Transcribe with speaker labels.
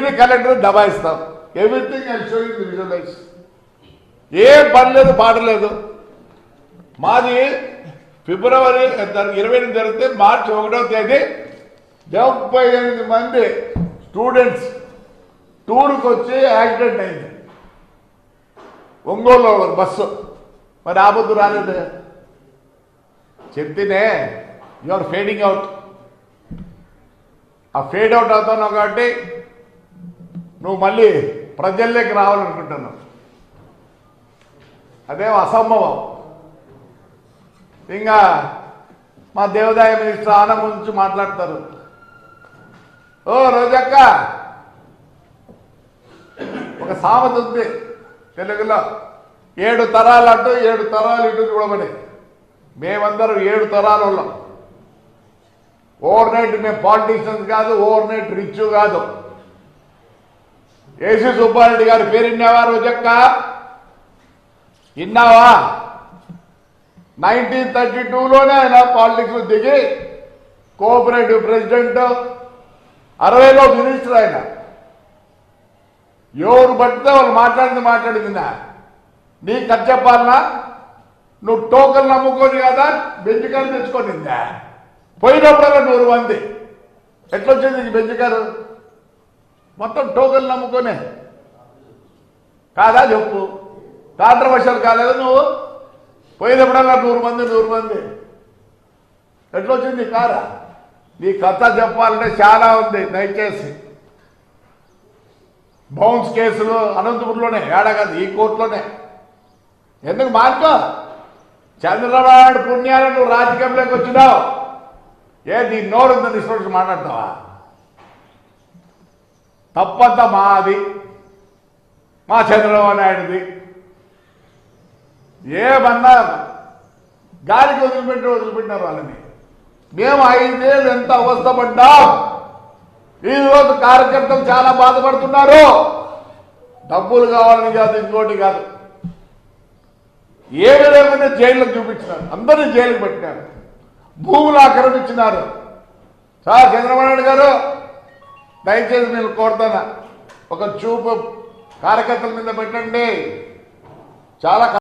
Speaker 1: Every collector దబాయిస్తాం. Everything I show you the visualize. ఏ పని లేదు, పాట లేదు. మాది ఫిబ్రవరి 28 జరిగితే మార్చి 1వ తేదీ 78 మంది స్టూడెంట్స్ టూర్కి వచ్చి యాక్సిడెంట్ అయింది ఒంగోలులో బస్సు. మరి ఆ పొద్దు రాలేదు. చెప్తేనే యు ఆర్ ఫేడింగ్ అవుట్. ఆ ఫేడ్ అవుట్ అవుతున్నావు కాబట్టి నువ్వు మళ్ళీ ప్రజల్లోకి రావాలనుకుంటున్నావు. అదేం అసంభవం. ఇంకా మా దేవాదాయ మినిస్టర్ ఆనంద్ గురించి మాట్లాడతారు. ఓ రోజక్క, ఒక సామెత ఉంది తెలుగులో, 7 తరాలు అటు 7 తరాలు ఇటు చూడమని. మేమందరం 7 తరాలు ఉన్నాం. ఓవర్ నైట్ మేము పాలిటీషియన్స్ కాదు, ఓవర్ నైట్ రిచ్ కాదు. ఏసీ సుబ్బారెడ్డి గారి పేరు విన్నావా రోజక్క? విన్నావా? 1932లోనే ఆయన పాలిటిక్స్ దిగి కోఆపరేటివ్ ప్రెసిడెంట్, 60లో మినిస్టర్. ఆయన ఎవరు పడితే వాళ్ళు మాట్లాడింది నీకు ఖర్చు చెప్పాలన్నా? నువ్వు టోకన్ నమ్ముకొని కదా బెంచ్ కారు తెచ్చుకోనిందా? పోయినప్పుడల్లా 100 మంది. ఎట్లొచ్చింది బెంచ్ కారు? మొత్తం టోకన్ నమ్ముకొనే కాదా చెప్పు? కాంట్రవర్షియల్ కాలేదు నువ్వు? పోయినప్పుడల్లా 100 మంది ఎట్లొచ్చింది కారా? నీ కథ చెప్పాలంటే చాలా ఉంది. దయచేసి బౌన్స్ కేసులు అనంతపురంలోనే, ఏడా కాదు ఈ కోర్టులోనే. ఎందుకు మార్కో? చంద్రబాబు నాయుడు పుణ్యాలు నువ్వు రాజకీయంలోకి వచ్చినావు. నీ నోరు ఉందని ఇష్టం మాట్లాడతావా? తప్పంతా మాది, మా చంద్రబాబు నాయుడుది. ఏమన్నా గాలికి వదిలిపెట్టినారు వాళ్ళని. మేము 5 ఏళ్ళు ఎంత అవస్థపడ్డాం. ఈరోజు కార్యకర్తలు చాలా బాధపడుతున్నారు. డబ్బులు కావాలని కాదు, ఇంకోటి కాదు. ఏ విధంగా జైళ్ళకు చూపించినారు, అందరినీ జైలుకు పెట్టినారు, భూములు ఆక్రమించినారు. సార్ చంద్రబాబు నాయుడు గారు, దయచేసి నేను కోరుతాను, ఒక చూపు కార్యకర్తల మీద పెట్టండి. చాలా